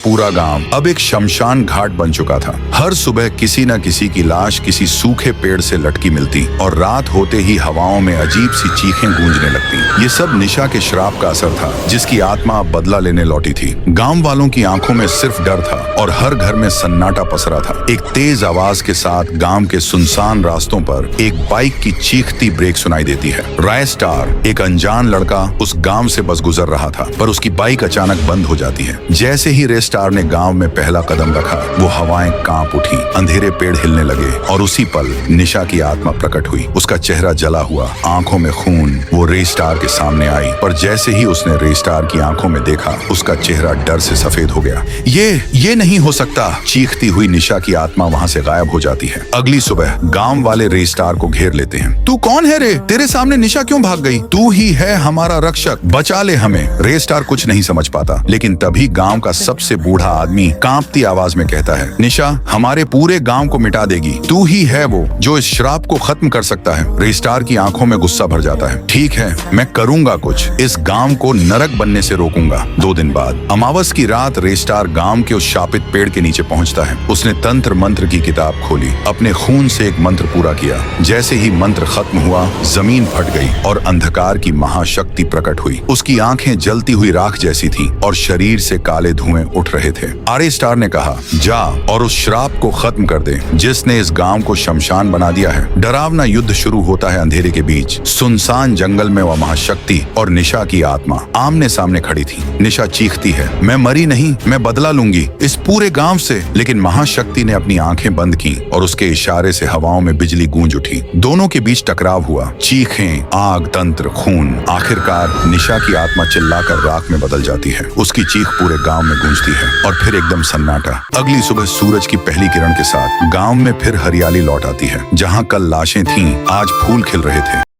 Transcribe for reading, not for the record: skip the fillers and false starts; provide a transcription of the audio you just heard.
पूरा गांव अब एक शमशान घाट बन चुका था। हर सुबह किसी न किसी की लाश किसी सूखे पेड़ से लटकी मिलती और रात होते ही हवाओं में अजीब सी चीखें गूंजने लगती। ये सब निशा के श्राप का असर था, जिसकी आत्मा अब बदला लेने लौटी थी। गांव वालों की आंखों में सिर्फ डर था और हर घर में सन्नाटा पसरा था। एक तेज आवाज के साथ गांव के सुनसान रास्तों पर एक बाइक की चीखती ब्रेक सुनाई देती है। राय स्टार, एक अनजान लड़का, उस गांव से बस गुजर रहा था, पर उसकी बाइक अचानक बंद हो जाती है। जैसे ही रेस स्टार ने गांव में पहला कदम रखा, वो हवाएं कांप उठी, अंधेरे पेड़ हिलने लगे और उसी पल निशा की आत्मा प्रकट हुई। उसका चेहरा जला हुआ, आंखों में खून। वो रे स्टार के सामने आई, पर जैसे ही उसने रे स्टार की आंखों में देखा, उसका चेहरा डर से सफेद हो गया। ये नहीं हो सकता, चीखती हुई निशा की आत्मा वहां से गायब हो जाती है। अगली सुबह गांव वाले रे स्टार को घेर लेते हैं। तू कौन है रे? तेरे सामने निशा क्यों भाग गई? तू ही है हमारा रक्षक, बचा ले हमें। रे स्टार कुछ नहीं समझ पाता, लेकिन तभी गांव का सबसे बूढ़ा आदमी कांपती आवाज में कहता है, निशा हमारे पूरे गांव को मिटा देगी। तू ही है वो जो इस श्राप को खत्म कर सकता है। रे स्टार की आंखों में गुस्सा भर जाता है। ठीक है, मैं करूंगा कुछ, इस गांव को नरक बनने से रोकूंगा। 2 दिन बाद अमावस की रात रे स्टार गांव के उस शापित पेड़ के नीचे पहुंचता है। उसने तंत्र मंत्र की किताब खोली, अपने खून से एक मंत्र पूरा किया। जैसे ही मंत्र खत्म हुआ, जमीन फट गई और अंधकार की महाशक्ति प्रकट हुई। उसकी आंखें जलती हुई राख जैसी थी और शरीर से काले धुएं उठ रहे थे। आरे स्टार ने कहा, जा और उस श्राप को खत्म कर दे जिसने इस गांव को शमशान बना दिया है। डरावना युद्ध शुरू होता है अंधेरे के बीच। सुनसान जंगल में वह महाशक्ति और निशा की आत्मा आमने सामने खड़ी थी। निशा चीखती है, मैं मरी नहीं, मैं बदला लूंगी इस पूरे गांव से। लेकिन महाशक्ति ने अपनी आंखें बंद की और उसके इशारे से हवाओं में बिजली गूंज उठी। दोनों के बीच टकराव हुआ। चीखें, आग, तंत्र, खून। आखिरकार निशा की आत्मा चिल्लाकर राख में बदल जाती है। उसकी चीख पूरे गांव में गूंजती है और फिर एकदम सन्नाटा। अगली सुबह सूरज की पहली किरण के साथ गांव में फिर हरियाली लौट आती है। जहां कल लाशें थीं, आज फूल खिल रहे थे।